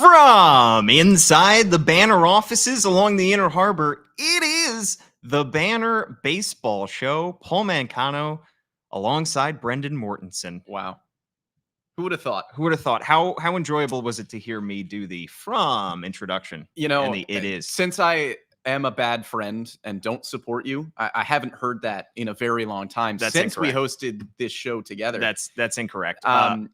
From inside the Banner offices along the Inner Harbor, it is the Banner Baseball Show. Paul Mancano alongside Brendan Mortensen. Wow. Who would have thought? Who would have thought? How enjoyable was it to hear me do the from introduction? You know, and it is. Since I am a bad friend and don't support you, I haven't heard that in a very long time. That's since incorrect. we hosted this show together. That's incorrect. And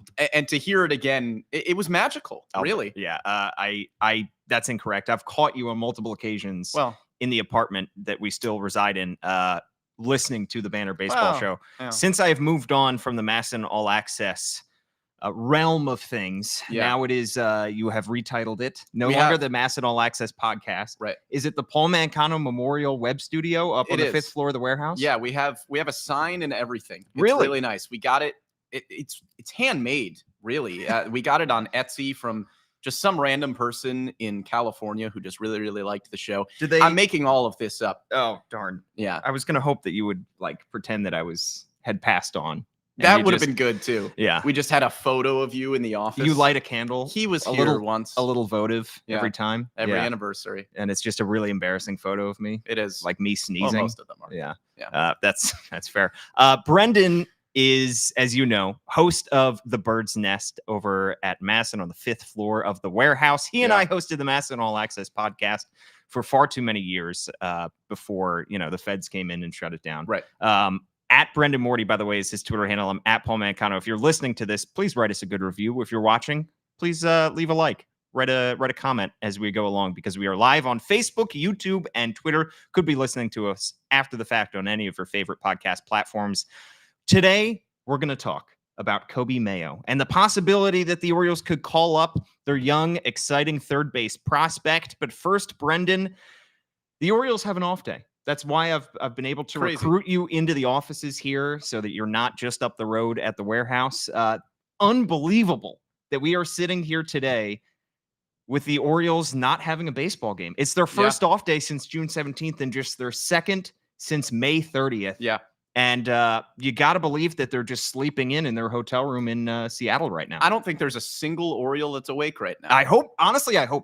to hear it again, it was magical. Really. Yeah. I that's incorrect. I've caught you on multiple occasions. In the apartment that we still reside in, listening to the Banner Baseball Show. Yeah. Since I have moved on from the Masson All Access realm of things, now it is, you have retitled it. No longer the Masson All Access podcast. Right. Is it the Paul Mancano Memorial Web Studio up on the 5th floor of the warehouse? Yeah, we have a sign and everything. It's really nice. We got it. It's handmade, really. We got it on Etsy from just some random person in California who just really, really liked the show. I'm making all of this up. Oh, darn. Yeah. I was going to hope that you would pretend that I had passed on. That would have been good too. Yeah. We just had a photo of you in the office. You light a candle. He was here once. A little votive every time. Every anniversary. And it's just a really embarrassing photo of me. It is. Like me sneezing. Well, most of them are. Yeah. That's fair. Brendan is, as you know, host of The Bird's Nest over at Masson on the 5th floor of the warehouse. He and I hosted the Masson All Access podcast for far too many years before, the feds came in and shut it down. Right. At Brendan Morty, by the way, is his Twitter handle. I'm at Paul Mancano. If you're listening to this, please write us a good review. If you're watching, please leave a like. Write a comment as we go along, because we are live on Facebook, YouTube, and Twitter. Could be listening to us after the fact on any of your favorite podcast platforms. Today, we're going to talk about Coby Mayo and the possibility that the Orioles could call up their young, exciting third base prospect. But first, Brendan, the Orioles have an off day. That's why I've been able to recruit you into the offices here so that you're not just up the road at the warehouse. Unbelievable that we are sitting here today with the Orioles not having a baseball game. It's their first off day since June 17th and just their second since May 30th. Yeah. And you got to believe that they're just sleeping in their hotel room in Seattle right now. I don't think there's a single Oriole that's awake right now. I hope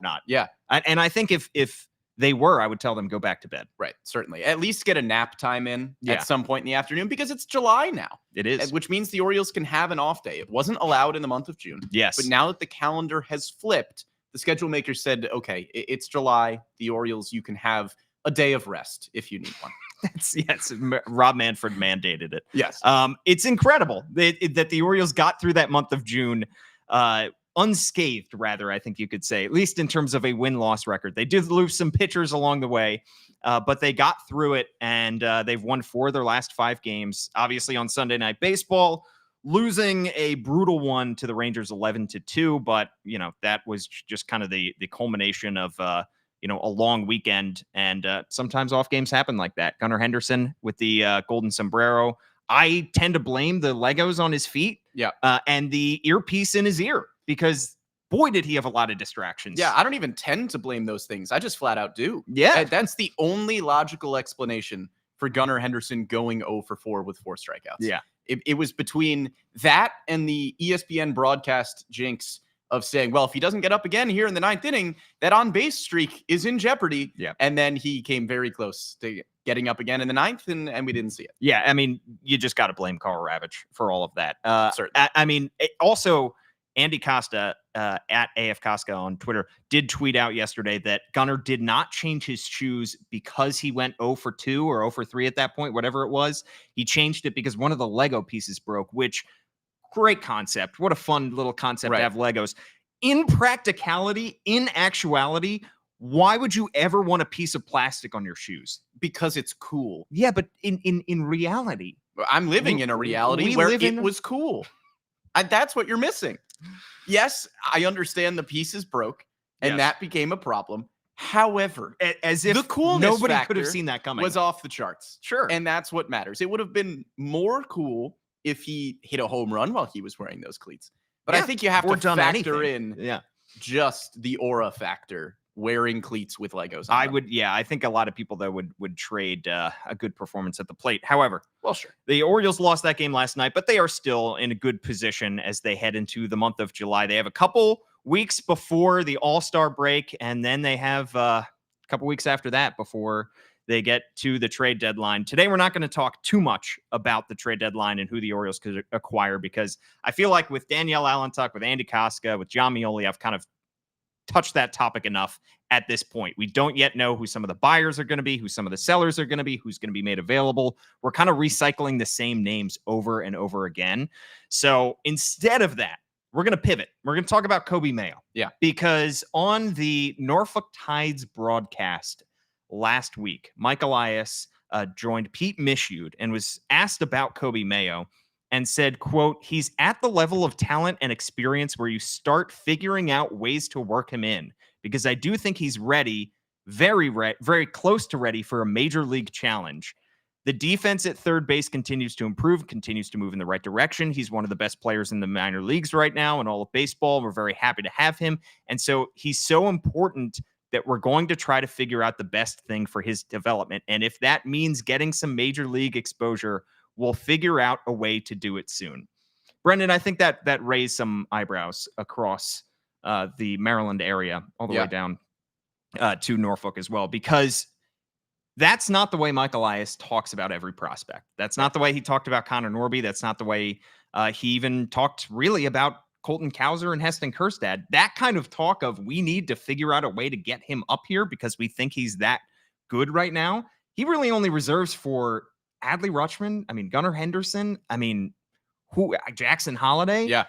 not. Yeah. And I think if they were, I would tell them go back to bed. Right. Certainly. At least get a nap time in at some point in the afternoon, because it's July now. It is. Which means the Orioles can have an off day. It wasn't allowed in the month of June. Yes. But now that the calendar has flipped, the schedule maker said, okay, it's July. The Orioles, you can have a day of rest if you need one. Yes. Rob Manfred mandated it. Yes. It's incredible that the Orioles got through that month of June unscathed, rather, I think you could say, at least in terms of a win-loss record. They did lose some pitchers along the way, but they got through it, and they've won 4 of their last 5 games. Obviously, on Sunday Night Baseball, losing a brutal one to the Rangers 11-2, but that was just kind of the culmination of a long weekend, and sometimes off games happen like that. Gunnar Henderson with the golden sombrero. I tend to blame the Legos on his feet and the earpiece in his ear, because boy, did he have a lot of distractions. Yeah, I don't even tend to blame those things. I just flat out do. Yeah. That's the only logical explanation for Gunnar Henderson going 0 for 4 with 4 strikeouts. Yeah. It was between that and the ESPN broadcast jinx of saying, well, if he doesn't get up again here in the 9th inning, that on-base streak is in jeopardy. Yeah. And then he came very close to getting up again in the 9th, and we didn't see it. Yeah, I mean, you just got to blame Carl Ravitch for all of that. Certainly. I mean, also, Andy Costa at AF Costa on Twitter did tweet out yesterday that Gunnar did not change his shoes because he went 0 for 2 or 0 for 3 at that point, whatever it was. He changed it because one of the Lego pieces broke, which, great concept. What a fun little concept to have Legos. In practicality, in actuality, why would you ever want a piece of plastic on your shoes? Because it's cool. Yeah, but in reality, I'm living in a reality where it was cool. That's what you're missing. Yes, I understand the pieces broke, and that became a problem. However, as if the coolness nobody could have seen that coming, was off the charts. Sure. And that's what matters. It would have been more cool if he hit a home run while he was wearing those cleats. But I think you have to factor in just the aura factor, wearing cleats with Legos on. I think a lot of people, though, would trade a good performance at the plate. However, well, sure, the Orioles lost that game last night, but they are still in a good position as they head into the month of July. They have a couple weeks before the All-Star break, and then they have a couple weeks after that before they get to the trade deadline. Today, we're not going to talk too much about the trade deadline and who the Orioles could acquire, because I feel like with Danielle Allentuck, with Andy Koska, with John Mioli, I've kind of touched that topic enough at this point. We don't yet know who some of the buyers are going to be, who some of the sellers are going to be, who's going to be made available. We're kind of recycling the same names over and over again. So instead of that, we're going to pivot. We're going to talk about Coby Mayo. Yeah. Because on the Norfolk Tides broadcast last week, Mike Elias joined Pete Mishude and was asked about Coby Mayo and said, quote, he's at the level of talent and experience where you start figuring out ways to work him in, because I do think he's ready, very close to ready for a major league challenge. The defense at third base continues to improve, continues to move in the right direction. He's one of the best players in the minor leagues right now in all of baseball. We're very happy to have him. And so he's so important that we're going to try to figure out the best thing for his development. And if that means getting some major league exposure, we'll figure out a way to do it soon. Brendan, I think that raised some eyebrows across the Maryland area, all the way down to Norfolk as well, because that's not the way Mike Elias talks about every prospect. That's not the way he talked about Connor Norby. That's not the way he even talked really about Colton Cowser and Heston Kjerstad. That kind of talk of we need to figure out a way to get him up here because we think he's that good right now, he really only reserves for Adley Rutschman, Gunnar Henderson, Jackson Holiday. Yeah.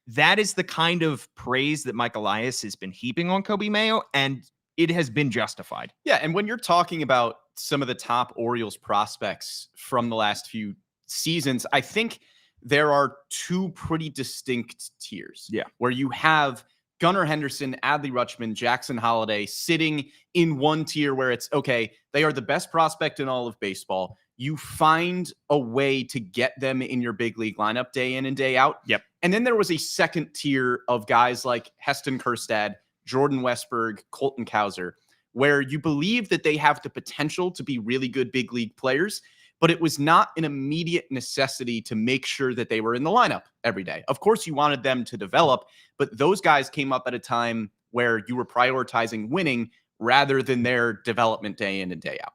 That is the kind of praise that Mike Elias has been heaping on Coby Mayo, and it has been justified. Yeah, and when you're talking about some of the top Orioles prospects from the last few seasons, I think there are two pretty distinct tiers. Yeah. Where you have Gunnar Henderson, Adley Rutschman, Jackson Holiday sitting in one tier where it's, okay, they are the best prospect in all of baseball. You find a way to get them in your big league lineup day in and day out. Yep. And then there was a second tier of guys like Heston Kjerstad, Jordan Westberg, Colton Cowser, where you believe that they have the potential to be really good big league players, but it was not an immediate necessity to make sure that they were in the lineup every day. Of course, you wanted them to develop, but those guys came up at a time where you were prioritizing winning rather than their development day in and day out.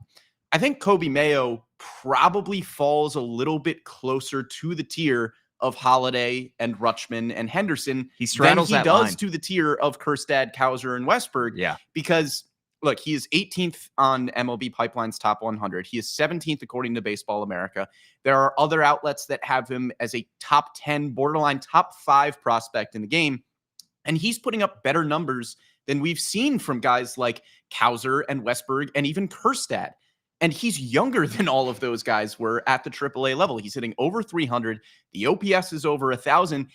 I think Coby Mayo probably falls a little bit closer to the tier of Holiday and Rutschman and Henderson he straddles than he that does line. to the tier of Kjerstad, Cowser, and Westberg. Yeah. Because, look, he is 18th on MLB Pipeline's top 100. He is 17th according to Baseball America. There are other outlets that have him as a top 10, borderline top 5 prospect in the game. And he's putting up better numbers than we've seen from guys like Cowser and Westberg and even Kjerstad. And he's younger than all of those guys were at the AAA level. He's hitting over 300. The OPS is over 1,000.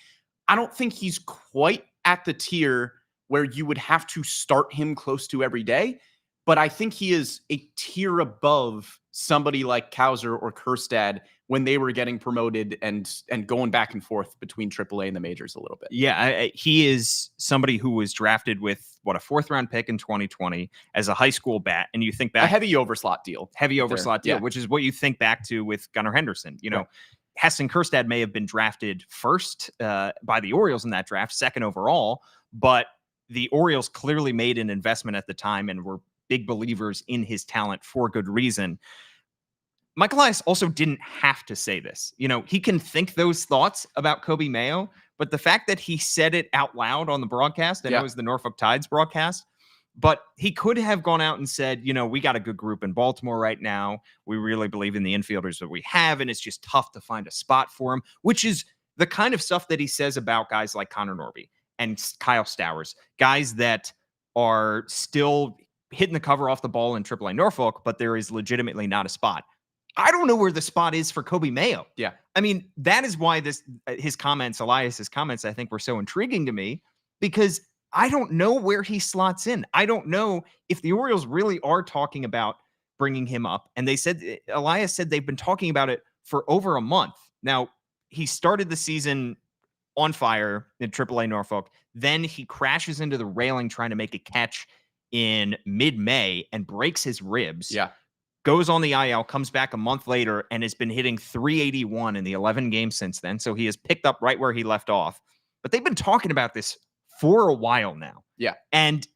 I don't think he's quite at the tier where you would have to start him close to every day, but I think he is a tier above somebody like Cowser or Kjerstad when they were getting promoted and going back and forth between AAA and the majors a little bit. Yeah, he is somebody who was drafted with, a 4th-round pick in 2020 as a high school bat. And you think back... A heavy overslot deal. Which is what you think back to with Gunnar Henderson. Right. Heston Kjerstad may have been drafted first by the Orioles in that draft, second overall, but the Orioles clearly made an investment at the time and were big believers in his talent for good reason. Mike Elias also didn't have to say this. He can think those thoughts about Coby Mayo, but the fact that he said it out loud on the broadcast, and it was the Norfolk Tides broadcast, but he could have gone out and said, we got a good group in Baltimore right now. We really believe in the infielders that we have, and it's just tough to find a spot for him, which is the kind of stuff that he says about guys like Connor Norby and Kyle Stowers, guys that are still hitting the cover off the ball in AAA Norfolk, but there is legitimately not a spot. I don't know where the spot is for Coby Mayo. Yeah. That is why his comments, Elias's comments, I think were so intriguing to me, because I don't know where he slots in. I don't know if the Orioles really are talking about bringing him up. And Elias said they've been talking about it for over a month. Now, he started the season on fire in AAA Norfolk. Then he crashes into the railing trying to make a catch in mid-May and breaks his ribs. Yeah. Goes on the IL, comes back a month later, and has been hitting 381 in the 11 games since then. So he has picked up right where he left off. But they've been talking about this for a while now. Yeah. And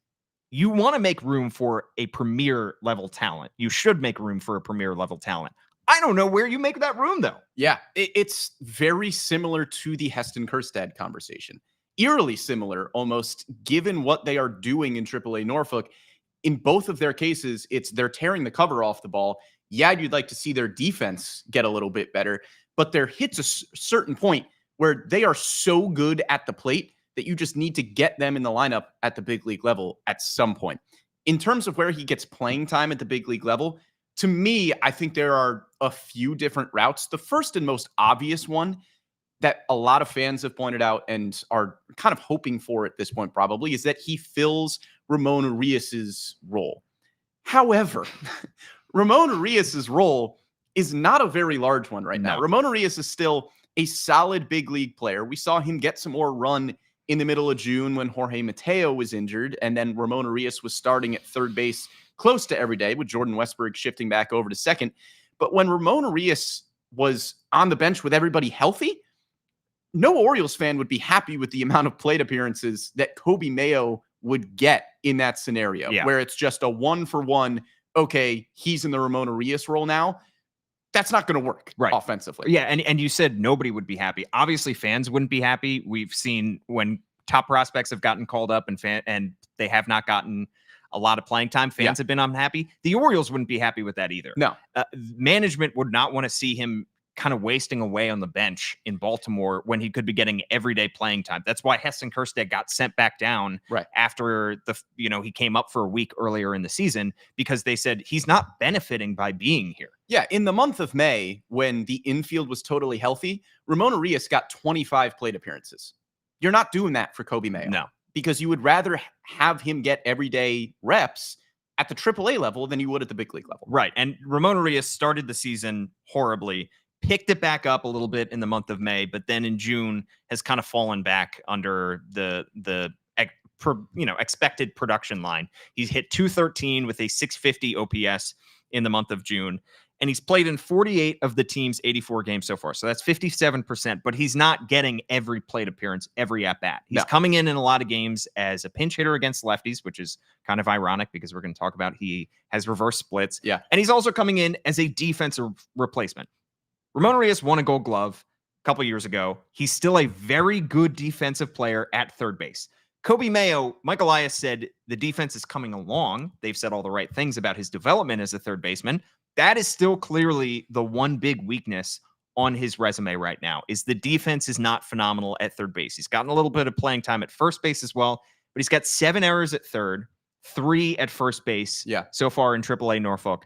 you want to make room for a premier level talent. You should make room for a premier level talent. I don't know where you make that room, though. Yeah, it's very similar to the Heston Kjerstad conversation. Eerily similar, almost, given what they are doing in AAA Norfolk. In both of their cases, they're tearing the cover off the ball. Yeah, you'd like to see their defense get a little bit better, but there hits a certain point where they are so good at the plate that you just need to get them in the lineup at the big league level at some point. In terms of where he gets playing time at the big league level, to me, I think there are a few different routes. The first and most obvious one that a lot of fans have pointed out and are kind of hoping for at this point probably is that he fills Ramon Urias's role. However, Ramon Urias's role is not a very large one right now. Ramon Urias is still a solid big league player. We saw him get some more run in the middle of June when Jorge Mateo was injured, and then Ramon Urias was starting at third base close to every day with Jordan Westburg shifting back over to second. But when Ramon Urias was on the bench with everybody healthy, no Orioles fan would be happy with the amount of plate appearances that Coby Mayo would get in that scenario, where it's just a 1-for-1. Okay, he's in the Ramon Urias role now. That's not going to work offensively. Yeah, and you said nobody would be happy. Obviously, fans wouldn't be happy. We've seen when top prospects have gotten called up and they have not gotten a lot of playing time, fans have been unhappy. The Orioles wouldn't be happy with that either. No. Management would not want to see him kind of wasting away on the bench in Baltimore when he could be getting everyday playing time. That's why Heston Kjerstad got sent back down after he came up for a week earlier in the season, because they said he's not benefiting by being here. Yeah, in the month of May, when the infield was totally healthy, Ramon Urias got 25 plate appearances. You're not doing that for Coby Mayo. No. Because you would rather have him get everyday reps at the AAA level than you would at the big league level. Right. And Ramon Urias started the season horribly, picked it back up a little bit in the month of May, but then in June has kind of fallen back under the expected production line. He's hit .213 with a .650 OPS in the month of June. And he's played in 48 of the team's 84 games so far. So that's 57%, but he's not getting every plate appearance, every at-bat. He's coming in a lot of games as a pinch hitter against lefties, which is kind of ironic because we're going to talk about he has reverse splits. Yeah. And he's also coming in as a defensive replacement. Ramon Urias won a Gold Glove a couple years ago. He's still a very good defensive player at third base. Coby Mayo, Mike Elias said the defense is coming along. They've said all the right things about his development as a third baseman. That is still clearly the one big weakness on his resume right now, is the defense is not phenomenal at third base. He's gotten a little bit of playing time at first base as well, but he's got 7 errors at third, 3 at first base so far in AAA Norfolk.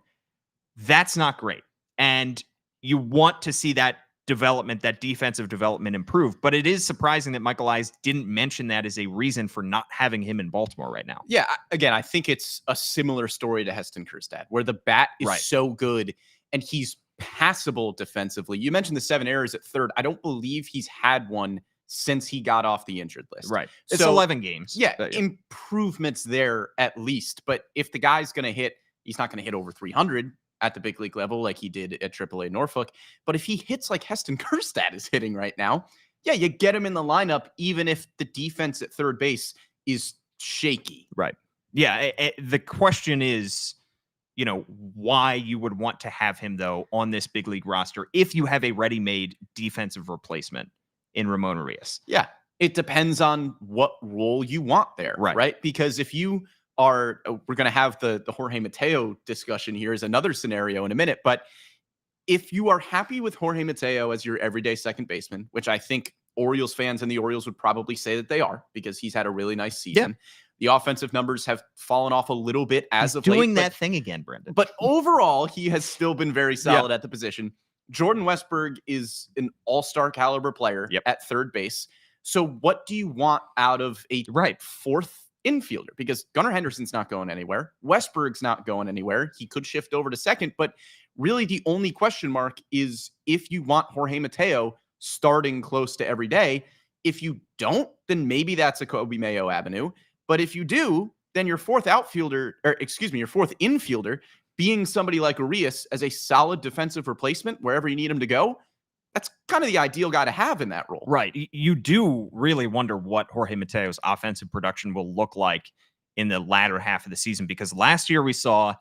That's not great. And you want to see that development, that defensive development improve. But it is surprising that Michael Elias didn't mention that as a reason for not having him in Baltimore right now. Yeah, again, I think it's a similar story to Heston Kjerstad, where the bat is so good and he's passable defensively. You mentioned the 7 errors at third. I don't believe he's had one since he got off the injured list. Right. It's 11 games. Yeah, improvements there at least. But if the guy's going to hit, he's not going to hit over 300 at the big league level like he did at AAA Norfolk. But if he hits like Heston Kjerstad is hitting right now, yeah, you get him in the lineup even if the defense at third base is shaky. Right. Yeah. The question is, why you would want to have him, though, on this big league roster if you have a ready-made defensive replacement in Ramon Urias. Yeah. It depends on what role you want there. Right. Because if you we're going to have the Jorge Mateo discussion here as another scenario in a minute. But if you are happy with Jorge Mateo as your everyday second baseman, which I think Orioles fans and the Orioles would probably say that they are because he's had a really nice season. The offensive numbers have fallen off a little bit as of late. Doing that thing again, Brendan. But overall, he has still been very solid at the position. Jordan Westburg is an all-star caliber player at third base. So what do you want out of a fourth infielder? Because Gunnar Henderson's not going anywhere. Westberg's not going anywhere. He could shift over to second, but really the only question mark is if you want Jorge Mateo starting close to every day. If you don't, then maybe that's a Coby Mayo avenue. But if you do, then your fourth infielder being somebody like Urias as a solid defensive replacement wherever you need him to go, that's kind of the ideal guy to have in that role. Right. You do really wonder what Jorge Mateo's offensive production will look like in the latter half of the season, because last year we saw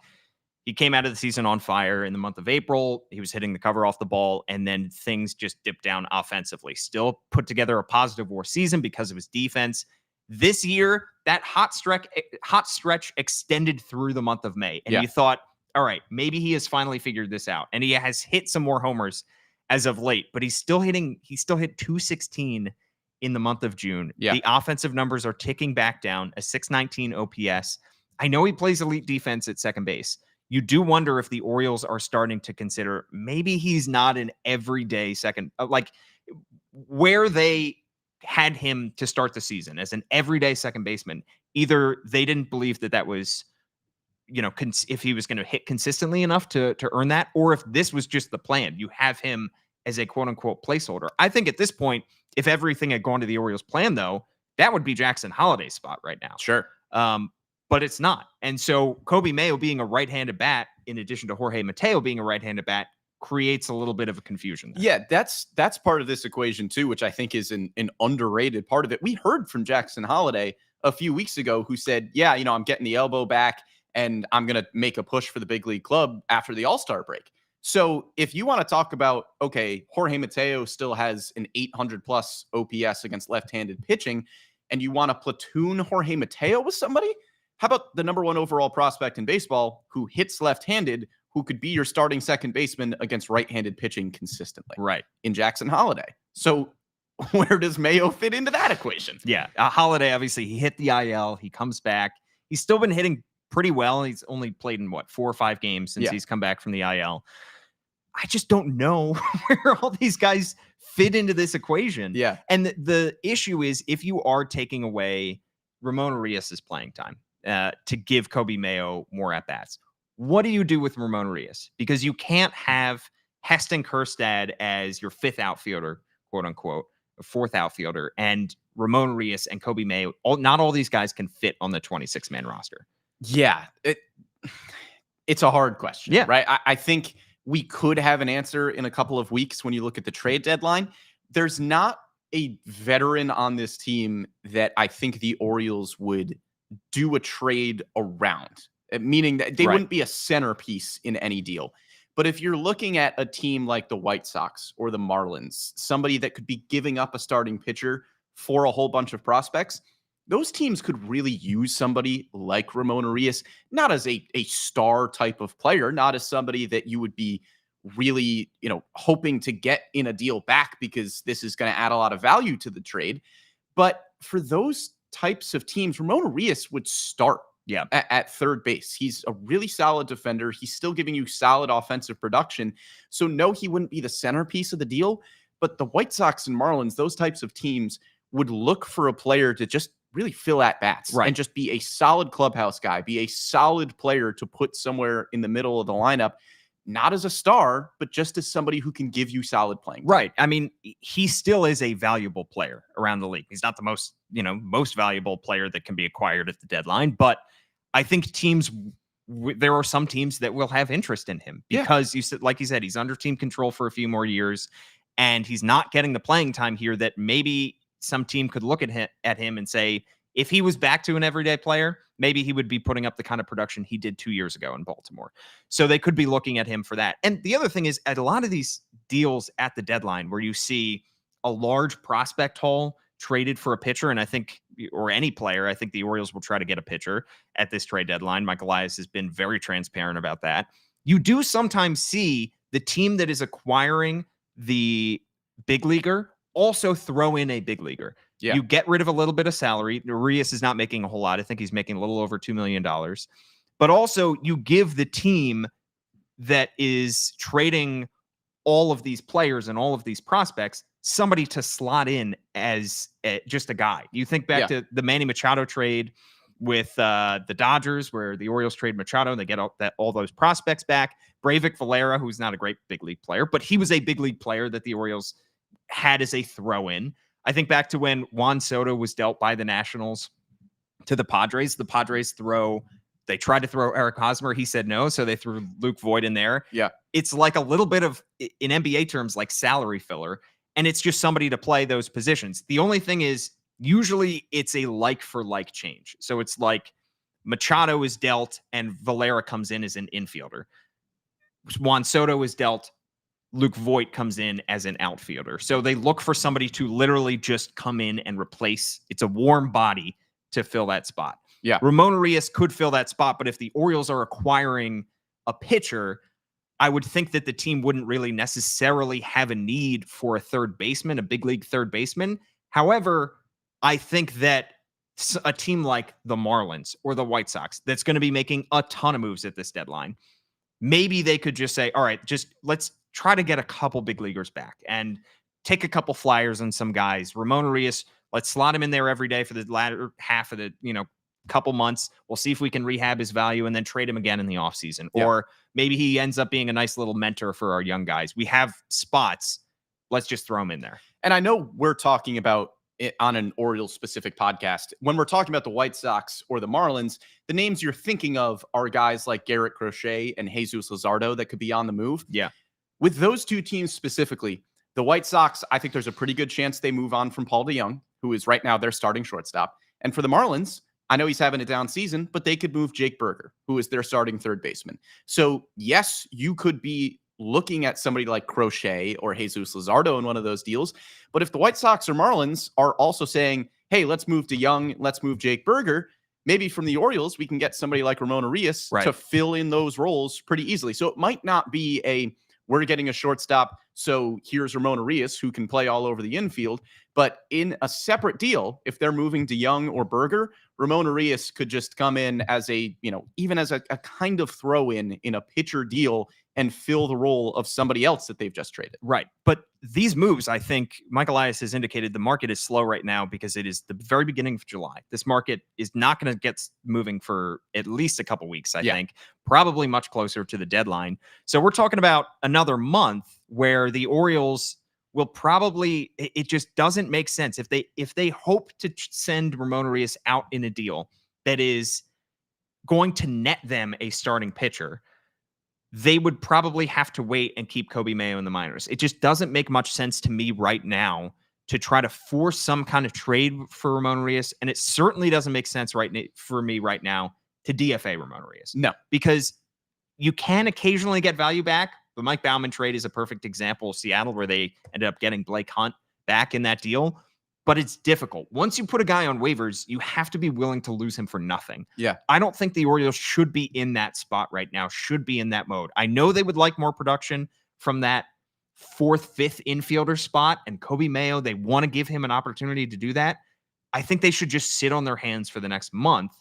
he came out of the season on fire in the month of April. He was hitting the cover off the ball, and then things just dipped down offensively. Still put together a positive WAR season because of his defense. This year, that hot stretch extended through the month of May, and you thought, all right, maybe he has finally figured this out, and he has hit some more homers as of late, but he still hit 216 in the month of June. The offensive numbers are ticking back down, a 619 OPS. I know he plays elite defense at second base. You do wonder if the Orioles are starting to consider maybe he's not an everyday second, like where they had him to start the season as an everyday second baseman. Either they didn't believe that was, if he was going to hit consistently enough to earn that, or if this was just the plan. You have him as a quote unquote placeholder. I think at this point, if everything had gone to the Orioles' plan, though, that would be Jackson Holliday's spot right now. Sure. But it's not. And so Coby Mayo being a right-handed bat, in addition to Jorge Mateo being a right-handed bat, creates a little bit of a confusion there. Yeah, that's part of this equation too, which I think is an underrated part of it. We heard from Jackson Holliday a few weeks ago who said, yeah, I'm getting the elbow back and I'm going to make a push for the big league club after the All-Star break. So if you want to talk about, okay, Jorge Mateo still has an 800 plus OPS against left-handed pitching, and you want to platoon Jorge Mateo with somebody, how about the number one overall prospect in baseball who hits left-handed, who could be your starting second baseman against right-handed pitching consistently? Right. In Jackson Holliday. So where does Mayo fit into that equation? Yeah. Holliday, obviously, he hit the IL. He comes back. He's still been hitting pretty well. He's only played in 4 or 5 games since he's come back from the IL. I just don't know where all these guys fit into this equation. Yeah. And the issue is, if you are taking away Ramon Urias' playing time to give Coby Mayo more at-bats, what do you do with Ramon Urias? Because you can't have Heston Kjerstad as your 5th outfielder, quote unquote, a 4th outfielder, and Ramon Urias and Coby Mayo. Not all these guys can fit on the 26-man roster. Yeah. It's a hard question, right? I think we could have an answer in a couple of weeks when you look at the trade deadline. There's not a veteran on this team that I think the Orioles would do a trade around, meaning that they wouldn't be a centerpiece in any deal. But if you're looking at a team like the White Sox or the Marlins, somebody that could be giving up a starting pitcher for a whole bunch of prospects, those teams could really use somebody like Ramon Urias, not as a star type of player, not as somebody that you would be really, hoping to get in a deal back because this is going to add a lot of value to the trade. But for those types of teams, Ramon Urias would start at third base. He's a really solid defender. He's still giving you solid offensive production. So no, he wouldn't be the centerpiece of the deal. But the White Sox and Marlins, those types of teams would look for a player to just really fill at bats and just be a solid clubhouse guy, be a solid player to put somewhere in the middle of the lineup, not as a star, but just as somebody who can give you solid playing. Right. I mean, he still is a valuable player around the league. He's not the most valuable player that can be acquired at the deadline, but I think there are some teams that will have interest in him because like you said, he's under team control for a few more years and he's not getting the playing time here that maybe some team could look at him and say, if he was back to an everyday player, maybe he would be putting up the kind of production he did 2 years ago in Baltimore. So they could be looking at him for that. And the other thing is, at a lot of these deals at the deadline where you see a large prospect haul traded for a pitcher, and I think, or any player, I think the Orioles will try to get a pitcher at this trade deadline. Mike Elias has been very transparent about that. You do sometimes see the team that is acquiring the big leaguer also throw in a big leaguer. Yeah. You get rid of a little bit of salary. Urias is not making a whole lot. I think he's making a little over $2 million. But also you give the team that is trading all of these players and all of these prospects somebody to slot in as just a guy. You think back to the Manny Machado trade with the Dodgers, where the Orioles trade Machado and they get all those prospects back. Breivik Valera, who's not a great big league player, but he was a big league player that the Orioles had as a throw-in. I think back to when Juan Soto was dealt by the Nationals to the Padres. The Padres throw They tried to throw Eric Hosmer. He said no, so they threw Luke Voigt in there. Yeah. It's like a little bit of, in NBA terms, like salary filler, and it's just somebody to play those positions. The only thing is, usually it's a like-for-like change. So it's like Machado is dealt and Valera comes in as an infielder. Juan Soto is dealt, Luke Voigt comes in as an outfielder. So they look for somebody to literally just come in and replace. It's a warm body to fill that spot. Yeah. Ramon Urias could fill that spot, but if the Orioles are acquiring a pitcher, I would think that the team wouldn't really necessarily have a need for a third baseman, a big league third baseman. However, I think that a team like the Marlins or the White Sox that's going to be making a ton of moves at this deadline, maybe they could just say, all right, just let's try to get a couple big leaguers back and take a couple flyers on some guys. Ramon Urias, let's slot him in there every day for the latter half of the, couple months. We'll see if we can rehab his value and then trade him again in the offseason. Yeah. Or maybe he ends up being a nice little mentor for our young guys. We have spots. Let's just throw him in there. And I know we're talking about it on an Orioles specific podcast. When we're talking about the White Sox or the Marlins, the names you're thinking of are guys like Garrett Crochet and Jesus Luzardo that could be on the move. Yeah. With those two teams specifically, the White Sox, I think there's a pretty good chance they move on from Paul DeJong, who is right now their starting shortstop. And for the Marlins, I know he's having a down season, but they could move Jake Burger, who is their starting third baseman. So yes, you could be looking at somebody like Crochet or Jesus Luzardo in one of those deals. But if the White Sox or Marlins are also saying, hey, let's move DeJong, let's move Jake Burger, maybe from the Orioles, we can get somebody like Ramon Urias to fill in those roles pretty easily. So it might not be we're getting a shortstop, so here's Ramon Urias who can play all over the infield. But in a separate deal, if they're moving DeJong or Burger, Ramon Urias could just come in as even as a kind of throw-in in a pitcher deal and fill the role of somebody else that they've just traded. Right. But these moves, I think Mike Elias has indicated the market is slow right now because it is the very beginning of July. This market is not going to get moving for at least a couple weeks, I think, probably much closer to the deadline. So we're talking about another month where the Orioles will probably, it just doesn't make sense. If they hope to send Ramon Urias out in a deal that is going to net them a starting pitcher, they would probably have to wait and keep Coby Mayo in the minors. It just doesn't make much sense to me right now to try to force some kind of trade for Ramon Urias. And it certainly doesn't make sense for me right now to DFA Ramon Urias. No, because you can occasionally get value back. The Mike Baumann trade is a perfect example of Seattle, where they ended up getting Blake Hunt back in that deal. But it's difficult. Once you put a guy on waivers, you have to be willing to lose him for nothing. Yeah. I don't think the Orioles should be in that spot right now, should be in that mode. I know they would like more production from that fourth, fifth infielder spot, and Coby Mayo, they want to give him an opportunity to do that. I think they should just sit on their hands for the next month,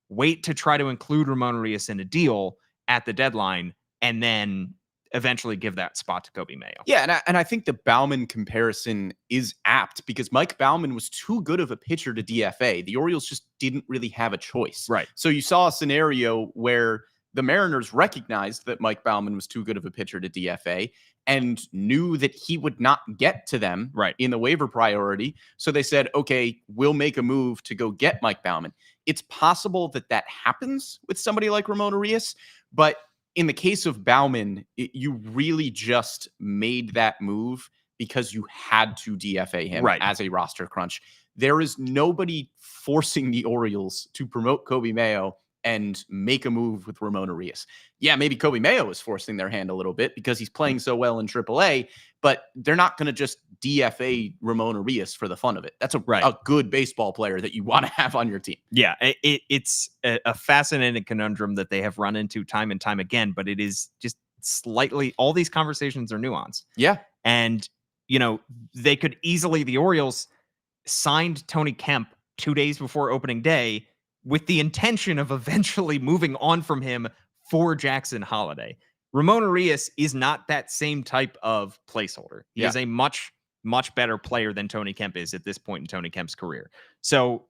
wait to try to include Ramon Urias in a deal at the deadline, and then eventually give that spot to Coby Mayo. Yeah, and I think the Baumann comparison is apt because Mike Baumann was too good of a pitcher to DFA. The Orioles just didn't really have a choice. Right. So you saw a scenario where the Mariners recognized that Mike Baumann was too good of a pitcher to DFA and knew that he would not get to them in the waiver priority. So they said, okay, we'll make a move to go get Mike Baumann. It's possible that happens with somebody like Ramon Urias, but in the case of Baumann, you really just made that move because you had to DFA him as a roster crunch. There is nobody forcing the Orioles to promote Coby Mayo and make a move with Ramon Urias. Yeah, maybe Coby Mayo is forcing their hand a little bit because he's playing so well in AAA, but they're not going to just DFA Ramon Urias for the fun of it. That's a good baseball player that you want to have on your team. Yeah, it's a fascinating conundrum that they have run into time and time again, but it is just slightly, all these conversations are nuanced. Yeah. And, they could easily, the Orioles signed Tony Kemp 2 days before opening day with the intention of eventually moving on from him for Jackson Holiday. Ramon Urias is not that same type of placeholder. He is a much, much better player than Tony Kemp is at this point in Tony Kemp's career. So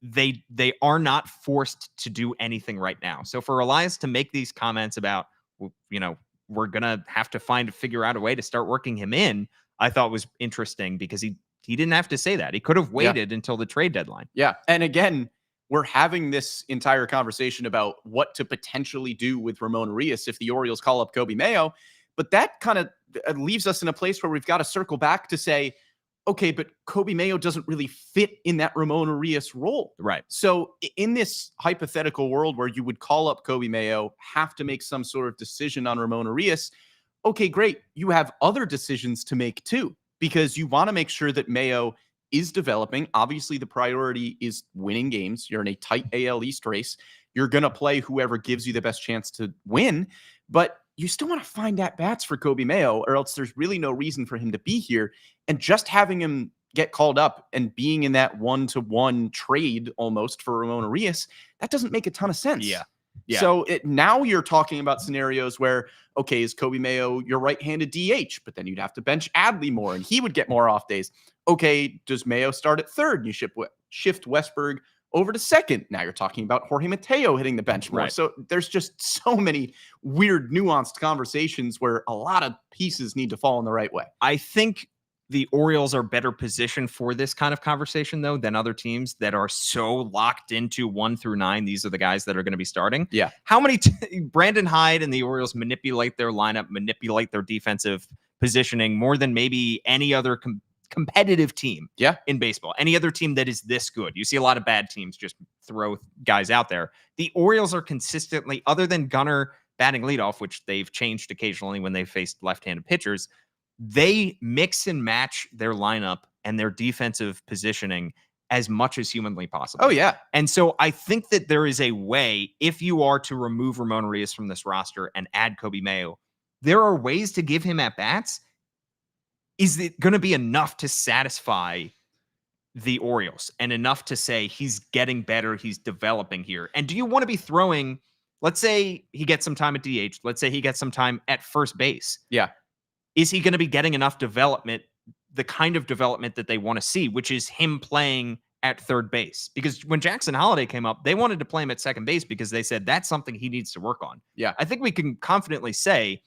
they are not forced to do anything right now. So for Elias to make these comments about, we're going to have to figure out a way to start working him in, I thought was interesting because he didn't have to say that. He could have waited until the trade deadline. Yeah. And again, we're having this entire conversation about what to potentially do with Ramon Urias if the Orioles call up Coby Mayo. But that kind of leaves us in a place where we've got to circle back to say, okay, but Coby Mayo doesn't really fit in that Ramon Urias role. Right. So in this hypothetical world where you would call up Coby Mayo, have to make some sort of decision on Ramon Urias, okay, great. You have other decisions to make too, because you want to make sure that Mayo is developing. Obviously, the priority is winning games. You're in a tight AL East race. You're going to play whoever gives you the best chance to win, but you still want to find at-bats for Coby Mayo, or else there's really no reason for him to be here. And just having him get called up and being in that one-to-one trade almost for Ramon Urias, that doesn't make a ton of sense. Yeah. So now you're talking about scenarios where, okay, is Coby Mayo your right-handed DH? But then you'd have to bench Adley more, and he would get more off days. Okay, does Mayo start at third? And you shift Westberg over to second. Now you're talking about Jorge Mateo hitting the bench more. Right. So there's just so many weird, nuanced conversations where a lot of pieces need to fall in the right way. I think the Orioles are better positioned for this kind of conversation, though, than other teams that are so locked into 1 through 9. These are the guys that are going to be starting. Yeah. How many Brandon Hyde and the Orioles manipulate their lineup, manipulate their defensive positioning more than maybe any other competitive team in baseball. Any other team that is this good. You see a lot of bad teams just throw guys out there. The Orioles are consistently, other than Gunnar batting leadoff, which they've changed occasionally when they've faced left-handed pitchers, they mix and match their lineup and their defensive positioning as much as humanly possible. Oh, yeah. And so I think that there is a way, if you are to remove Ramon Urias from this roster and add Coby Mayo, there are ways to give him at-bats. Is it going to be enough to satisfy the Orioles and enough to say he's getting better, he's developing here? And do you want to be throwing, let's say he gets some time at DH, let's say he gets some time at first base. Yeah. Is he going to be getting enough development, the kind of development that they want to see, which is him playing at third base? Because when Jackson Holliday came up, they wanted to play him at second base because they said that's something he needs to work on. Yeah. I think we can confidently say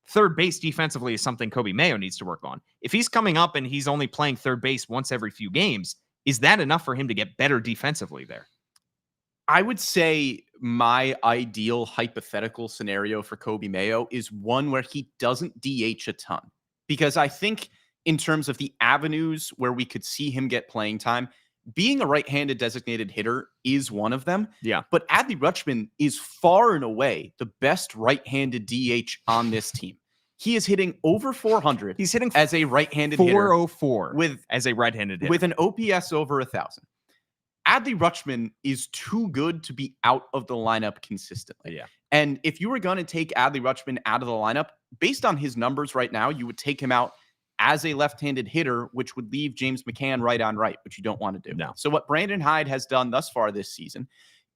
third base defensively is something Coby Mayo needs to work on. If he's coming up and he's only playing third base once every few games, is that enough for him to get better defensively there? I would say my ideal hypothetical scenario for Coby Mayo is one where he doesn't DH a ton. Because I think in terms of the avenues where we could see him get playing time, being a right-handed designated hitter is one of them. Yeah. But Adley Rutschman is far and away the best right-handed DH on this team. He is hitting over 400. He's hitting as a right-handed hitter. 404 as a right-handed hitter. With an OPS over 1,000. Adley Rutschman is too good to be out of the lineup consistently. Yeah. And if you were going to take Adley Rutschman out of the lineup, based on his numbers right now, you would take him out as a left-handed hitter, which would leave James McCann right on right, which you don't want to do. No. So what Brandon Hyde has done thus far this season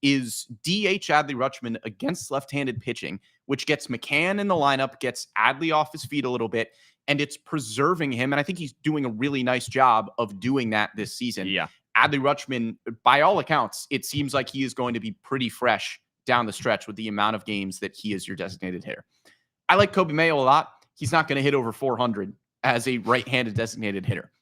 is DH Adley Rutschman against left-handed pitching, which gets McCann in the lineup, gets Adley off his feet a little bit, and it's preserving him. And I think he's doing a really nice job of doing that this season. Yeah. Adley Rutschman, by all accounts, it seems like he is going to be pretty fresh down the stretch with the amount of games that he is your designated hitter. I like Coby Mayo a lot. He's not going to hit over 400 as a right-handed designated hitter.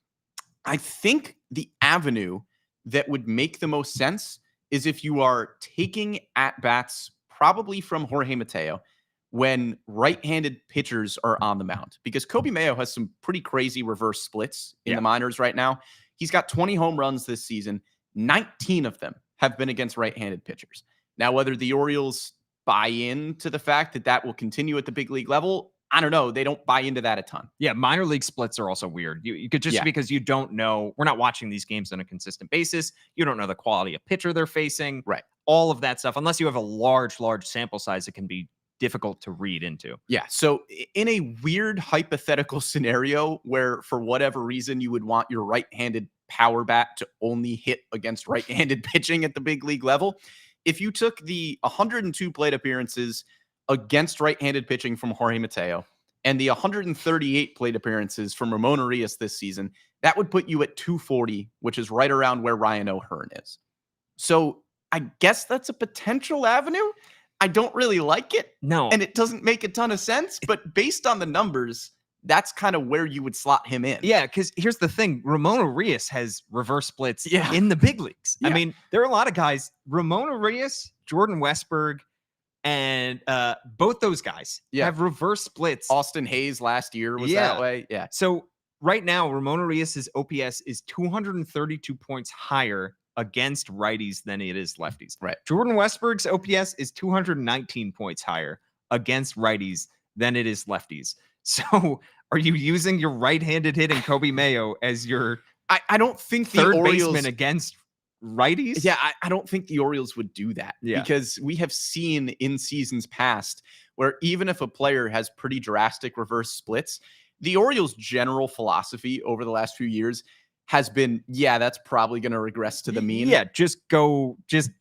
I think the avenue that would make the most sense is if you are taking at-bats probably from Jorge Mateo when right-handed pitchers are on the mound. Because Coby Mayo has some pretty crazy reverse splits in the minors right now. He's got 20 home runs this season. 19 of them have been against right-handed pitchers. Now, whether the Orioles buy into the fact that that will continue at the big league level, I don't know. They don't buy into that a ton. Yeah, minor league splits are also weird. You could just because you don't know, we're not watching these games on a consistent basis. You don't know the quality of pitcher they're facing. Right. All of that stuff, unless you have a large sample size, it can be difficult to read into. Yeah. So in a weird hypothetical scenario where for whatever reason you would want your right-handed power bat to only hit against right-handed pitching at the big league level, if you took the 102 plate appearances against right-handed pitching from Jorge Mateo and the 138 plate appearances from Ramon Urias this season, that would put you at 240, which is right around where Ryan O'Hearn is. So I guess that's a potential avenue. I don't really like it. No. And it doesn't make a ton of sense, but based on the numbers, that's kind of where you would slot him in. Yeah, because here's the thing. Ramon Urias has reverse splits in the big leagues. I mean, there are a lot of guys, Ramon Urias, Jordan Westberg, and both those guys have reverse splits. Austin Hayes last year was that way. Yeah. So right now, Ramon Urias' OPS is 232 points higher against righties than it is lefties. Right. Jordan Westberg's OPS is 219 points higher against righties than it is lefties. So are you using your right-handed hitting Coby Mayo as your I don't think third the Orioles baseman against righties? Yeah, I don't think the Orioles would do that because we have seen in seasons past where even if a player has pretty drastic reverse splits, the Orioles' general philosophy over the last few years has been, that's probably going to regress to the mean. Yeah, just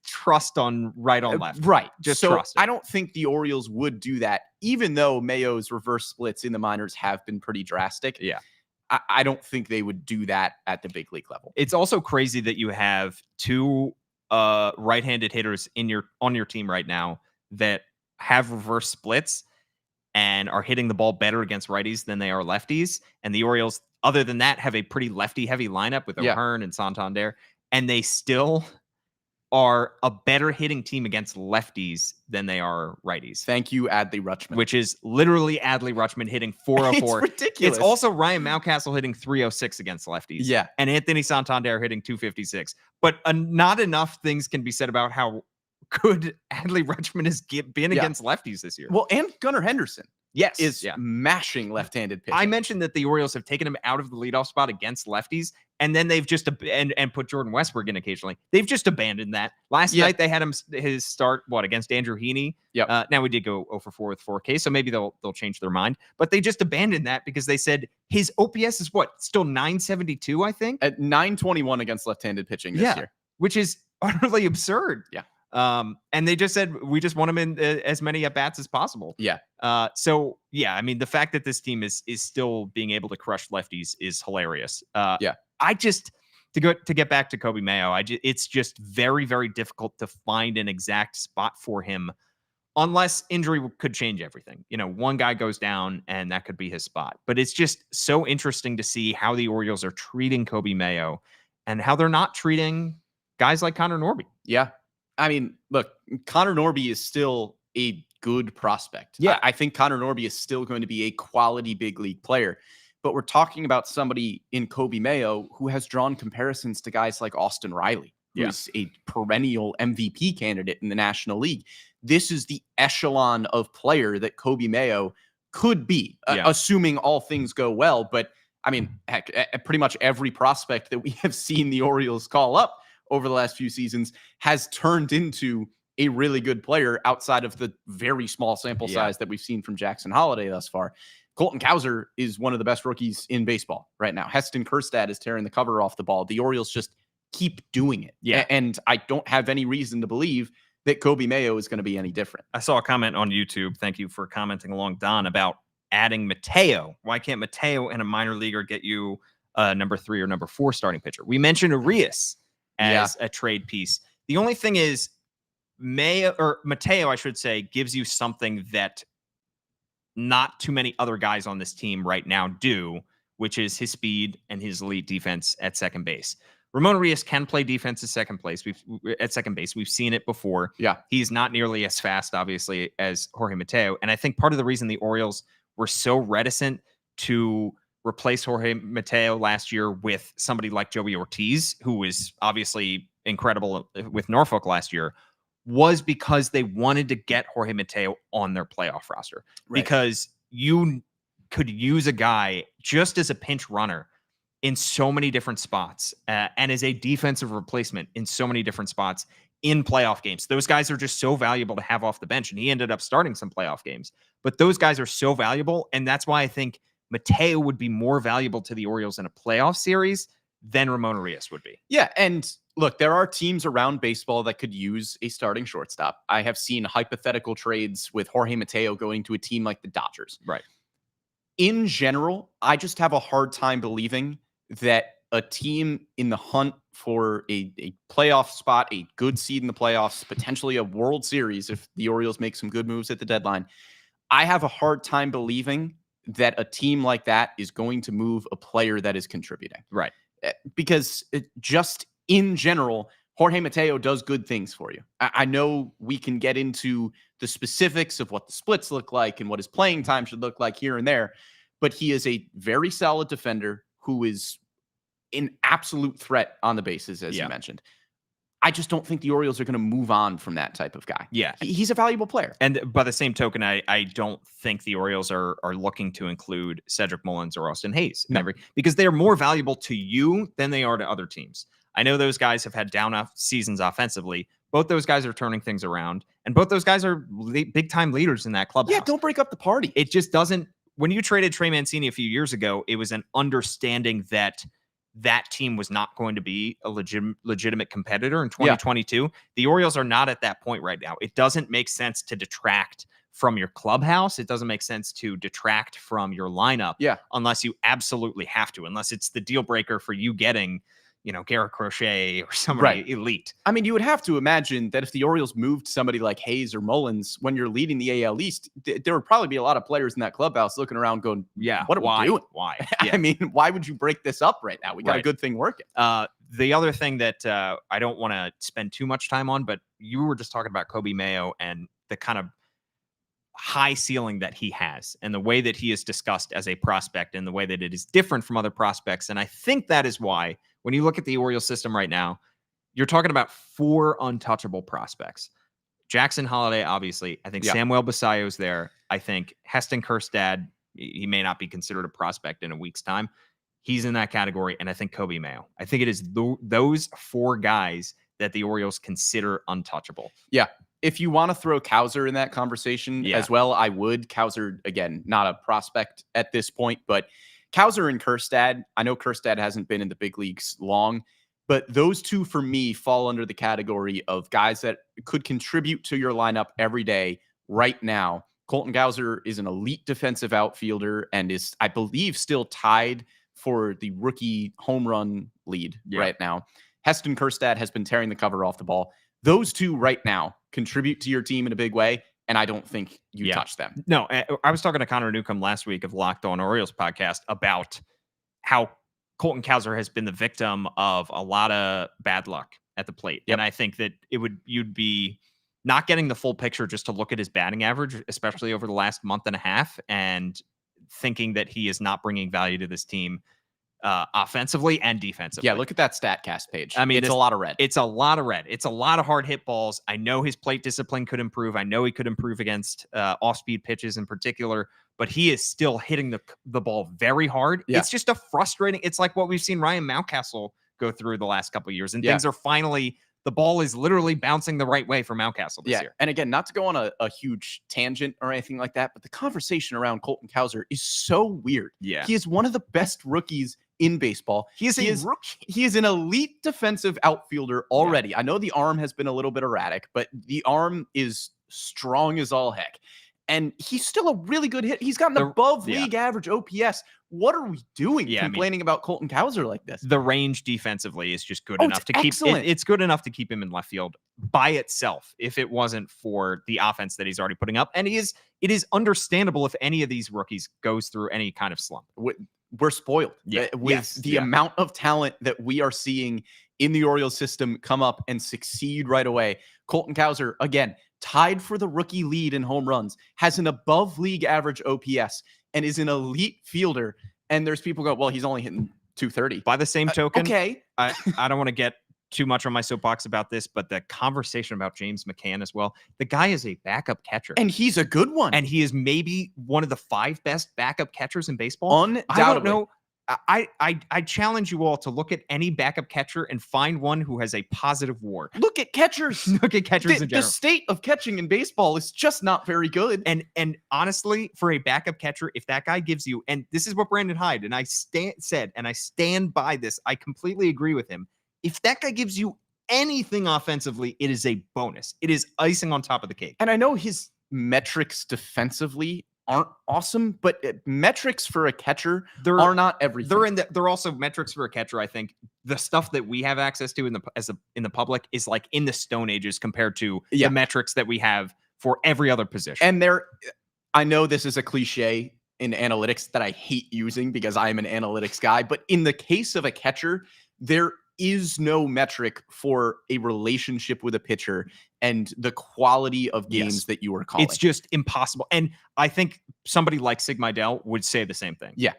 trust on right on left. Right. Just so trust it. I don't think the Orioles would do that, even though Mayo's reverse splits in the minors have been pretty drastic. Yeah. I don't think they would do that at the big league level. It's also crazy that you have two right-handed hitters on your team right now that have reverse splits and are hitting the ball better against righties than they are lefties. And the Orioles, other than that, have a pretty lefty-heavy lineup with O'Hearn and Santander, and they still are a better hitting team against lefties than they are righties. Thank you, Adley Rutschman. Which is literally Adley Rutschman hitting 404. It's ridiculous. It's also Ryan Mountcastle hitting 306 against lefties. Yeah. And Anthony Santander hitting 256. But not enough things can be said about how good Adley Rutschman has been against lefties this year. Well, and Gunnar Henderson. Yes. Is mashing left-handed pitching. I mentioned that the Orioles have taken him out of the leadoff spot against lefties, and then they've just and put Jordan Westberg in occasionally. They've just abandoned that. Last night they had his start against Andrew Heaney. Yeah. Now we did go 0 for 4 with 4K, so maybe they'll change their mind. But they just abandoned that because they said his OPS is still 972, I think, at 921 against left-handed pitching this year, which is utterly absurd. Yeah. And they just said, we just want him in as many at-bats as possible. Yeah. So, I mean, the fact that this team is still being able to crush lefties is hilarious. I just, to get back to Coby Mayo, it's just very, very difficult to find an exact spot for him unless injury could change everything. One guy goes down and that could be his spot. But it's just so interesting to see how the Orioles are treating Coby Mayo and how they're not treating guys like Connor Norby. Yeah. I mean, look, Connor Norby is still a good prospect. Yeah. I think Connor Norby is still going to be a quality big league player. But we're talking about somebody in Coby Mayo who has drawn comparisons to guys like Austin Riley, who's a perennial MVP candidate in the National League. This is the echelon of player that Coby Mayo could be, assuming all things go well. But, I mean, heck, pretty much every prospect that we have seen the Orioles call up over the last few seasons has turned into a really good player outside of the very small sample size that we've seen from Jackson Holliday thus far. Colton Cowser is one of the best rookies in baseball right now. Heston Kjerstad is tearing the cover off the ball. The Orioles just keep doing it. Yeah. And I don't have any reason to believe that Coby Mayo is going to be any different. I saw a comment on YouTube. Thank you for commenting along, Don, about adding Mateo. Why can't Mateo and a minor leaguer get you number 3 or number 4 starting pitcher? We mentioned Urias as a trade piece. The only thing is Mateo, I should say, gives you something that not too many other guys on this team right now do, which is his speed and his elite defense at second base. Ramon Urias can play defense at second base. We've seen it before. Yeah. He's not nearly as fast, obviously, as Jorge Mateo. And I think part of the reason the Orioles were so reticent to replace Jorge Mateo last year with somebody like Joey Ortiz, who was obviously incredible with Norfolk last year, was because they wanted to get Jorge Mateo on their playoff roster. Right. Because you could use a guy just as a pinch runner in so many different spots and as a defensive replacement in so many different spots in playoff games. Those guys are just so valuable to have off the bench, and he ended up starting some playoff games. But those guys are so valuable, and that's why I think Mateo would be more valuable to the Orioles in a playoff series than Ramon Urias would be. Yeah, and look, there are teams around baseball that could use a starting shortstop. I have seen hypothetical trades with Jorge Mateo going to a team like the Dodgers. Right. In general, I just have a hard time believing that a team in the hunt for a playoff spot, a good seed in the playoffs, potentially a World Series if the Orioles make some good moves at the deadline, I have a hard time believing that a team like that is going to move a player that is contributing. Right. Because just in general, Jorge Mateo does good things for you. I know we can get into the specifics of what the splits look like and what his playing time should look like here and there, but he is a very solid defender who is an absolute threat on the bases, as you mentioned. I just don't think the Orioles are going to move on from that type of guy. Yeah. He's a valuable player. And by the same token, I don't think the Orioles are looking to include Cedric Mullins or Austin Hayes because they are more valuable to you than they are to other teams. I know those guys have had down seasons offensively. Both those guys are turning things around, and both those guys are big-time leaders in that clubhouse. Yeah, don't break up the party. It just doesn't. When you traded Trey Mancini a few years ago, it was an understanding that that team was not going to be a legitimate competitor in 2022. The Orioles are not at that point right now. It doesn't make sense to detract from your clubhouse. It doesn't make sense to detract from your lineup unless you absolutely have to, unless it's the deal breaker for you getting, Garrett Crochet or somebody elite. I mean, you would have to imagine that if the Orioles moved somebody like Hayes or Mullins when you're leading the AL East, there would probably be a lot of players in that clubhouse looking around going, what are we doing? Why? I mean, why would you break this up right now? We got a good thing working. The other thing that I don't want to spend too much time on, but you were just talking about Coby Mayo and the kind of high ceiling that he has and the way that he is discussed as a prospect and the way that it is different from other prospects. And I think that is why when you look at the Orioles system right now, you're talking about 4 untouchable prospects. Jackson Holliday, obviously. I think Samuel Basayo's there. I think Heston Kjerstad, he may not be considered a prospect in a week's time. He's in that category. And I think Coby Mayo. I think it is those 4 guys that the Orioles consider untouchable. Yeah. If you want to throw Cowser in that conversation as well, I would. Cowser, again, not a prospect at this point, but Cowser and Kjerstad, I know Kjerstad hasn't been in the big leagues long, but those 2 for me fall under the category of guys that could contribute to your lineup every day right now. Colton Cowser is an elite defensive outfielder and is, I believe, still tied for the rookie home run lead right now. Heston Kjerstad has been tearing the cover off the ball. Those 2 right now contribute to your team in a big way, and I don't think you touch them. No, I was talking to Connor Newcomb last week of Locked On Orioles podcast about how Colton Cowser has been the victim of a lot of bad luck at the plate. And I think that you'd be not getting the full picture just to look at his batting average, especially over the last month and a half, and thinking that he is not bringing value to this team offensively and defensively. Yeah, look at that StatCast page. I mean, it's a lot of red. It's a lot of red. It's a lot of hard hit balls. I know his plate discipline could improve. I know he could improve against off-speed pitches in particular, but he is still hitting the ball very hard. It's just a frustrating. It's like what we've seen Ryan Mountcastle go through the last couple of years, and things are finally. The ball is literally bouncing the right way for Mountcastle this year. And again, not to go on a huge tangent or anything like that, but the conversation around Colton Cowser is so weird. Yeah. He is one of the best rookies in baseball. He is a rookie. He is an elite defensive outfielder already. Yeah. I know the arm has been a little bit erratic, but the arm is strong as all heck. And he's still a really good hit. He's got an above league average OPS. What are we doing complaining about Colton Cowser like this? The range defensively is just good enough to keep it's good enough to keep him in left field by itself if it wasn't for the offense that he's already putting up. And it is understandable if any of these rookies goes through any kind of slump. We're spoiled with the amount of talent that we are seeing in the Orioles system come up and succeed right away. Colton Cowser, again, tied for the rookie lead in home runs, has an above league average OPS, and is an elite fielder. And there's people go, well, he's only hitting 230. By the same token, I don't want to get too much on my soapbox about this, but the conversation about James McCann as well. The guy is a backup catcher. And he's a good one. And he is maybe one of the 5 best backup catchers in baseball. Undoubtedly. I don't know. I challenge you all to look at any backup catcher and find one who has a positive WAR. Look at catchers. Look at catchers in general. The state of catching in baseball is just not very good. And honestly, for a backup catcher, if that guy gives you, and this is what Brandon Hyde and I said, and I stand by this, I completely agree with him. If that guy gives you anything offensively, it is a bonus. It is icing on top of the cake. And I know his metrics defensively aren't awesome, but metrics for a catcher are not everything. They're also metrics for a catcher. I think the stuff that we have access to in the public is like in the Stone Ages compared to the metrics that we have for every other position. And I know this is a cliche in analytics that I hate using because I am an analytics guy. But in the case of a catcher, there is no metric for a relationship with a pitcher and the quality of games that you are calling. It's just impossible. And I think somebody like Sig Mejdal would say the same thing. Yeah.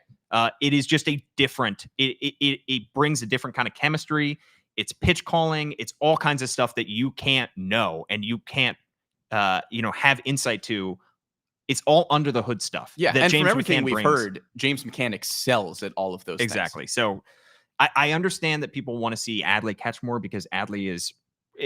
It is just a different, it brings a different kind of chemistry. It's pitch calling. It's all kinds of stuff that you can't know and you can't, have insight to. It's all under the hood stuff. Yeah. That And James from everything McCann we've brings. heard, James McCann excels at all of those Exactly. things. So I understand that people want to see Adley catch more because Adley is,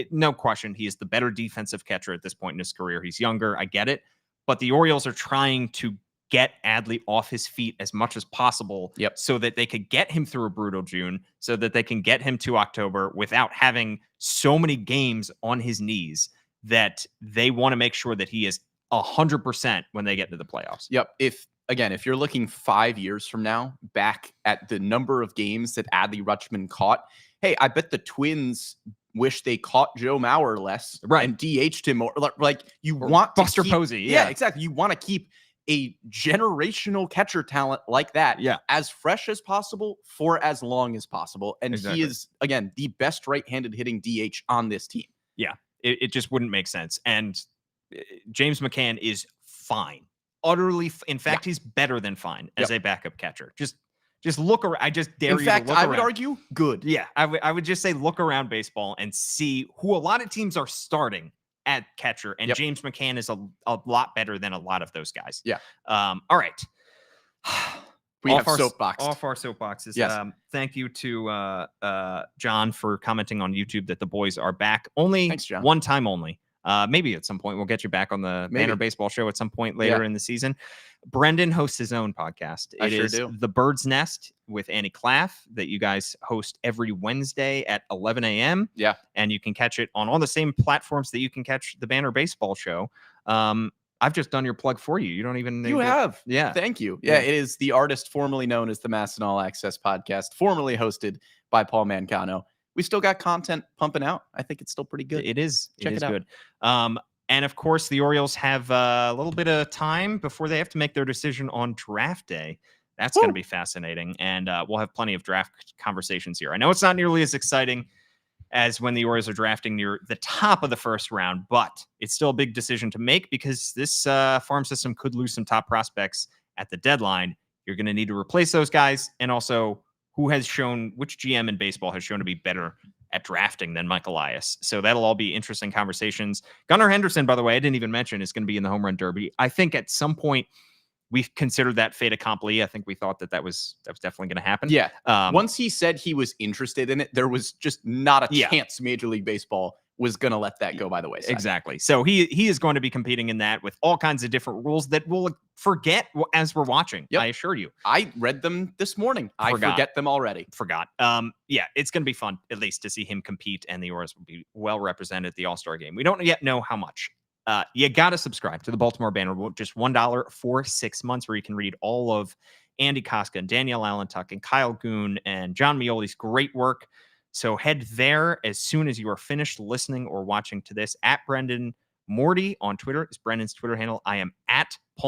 no question, he is the better defensive catcher at this point in his career. He's younger. I get it. But the Orioles are trying to get Adley off his feet as much as possible so that they could get him through a brutal June, so that they can get him to October without having so many games on his knees that they want to make sure that he is 100% when they get into the playoffs. Yep. If you're looking 5 years from now, back at the number of games that Adley Rutschman caught, hey, I bet the Twins wish they caught Joe Mauer less and DH'd him more. Like you want Buster to Posey. Yeah, exactly. You want to keep a generational catcher talent like that as fresh as possible for as long as possible. And he is, again, the best right-handed hitting DH on this team. Yeah, it just wouldn't make sense. And James McCann is fine. Utterly, in fact, he's better than fine as a backup catcher. Just look around. I just dare you to look around. In fact, I would argue good. Yeah, I would just say look around baseball and see who a lot of teams are starting at catcher, and James McCann is a lot better than a lot of those guys. Yeah. All right. We have soapboxed. Off our soapboxes. Yes. Thank you to John for commenting on YouTube that the boys are back. Thanks, John. One time only. Maybe at some point we'll get you back on the Banner Baseball Show at some point later in the season. Brendan hosts his own podcast. It is The Bird's Nest with Annie Claff that you guys host every Wednesday at 11 a.m. Yeah. And you can catch it on all the same platforms that you can catch the Banner Baseball Show. I've just done your plug for you. You don't even You have. Yeah. Thank you. Yeah, it is the artist formerly known as the Mass and All Access podcast, formerly hosted by Paul Mancano. We still got content pumping out. I think it's still pretty good. It is. Check it out. Good. And of course, the Orioles have a little bit of time before they have to make their decision on draft day. That's going to be fascinating. And we'll have plenty of draft conversations here. I know it's not nearly as exciting as when the Orioles are drafting near the top of the first round, but it's still a big decision to make because this farm system could lose some top prospects at the deadline. You're going to need to replace those guys. And also, which GM in baseball has shown to be better at drafting than Mike Elias. So that'll all be interesting conversations. Gunnar Henderson, by the way, I didn't even mention, is going to be in the home run derby. I think at some point we've considered that fait accompli. I think we thought that was definitely going to happen. Yeah. Once he said he was interested in it, there was just not a chance Major League Baseball was going to let that go by the wayside. Exactly. So he is going to be competing in that with all kinds of different rules that we'll forget as we're watching. I assure you. I read them this morning. I forget them already. Forgot. It's going to be fun, at least, to see him compete, and the Orioles will be well represented at the All-Star game. We don't yet know how much. You got to subscribe to the Baltimore Banner. Just $1 for 6 months, where you can read all of Andy Koska and Danielle Allentuck and Kyle Goon and John Mioli's great work. So head there as soon as you are finished listening or watching to this. At Brendan Morty on Twitter is Brendan's Twitter handle. I am at Paul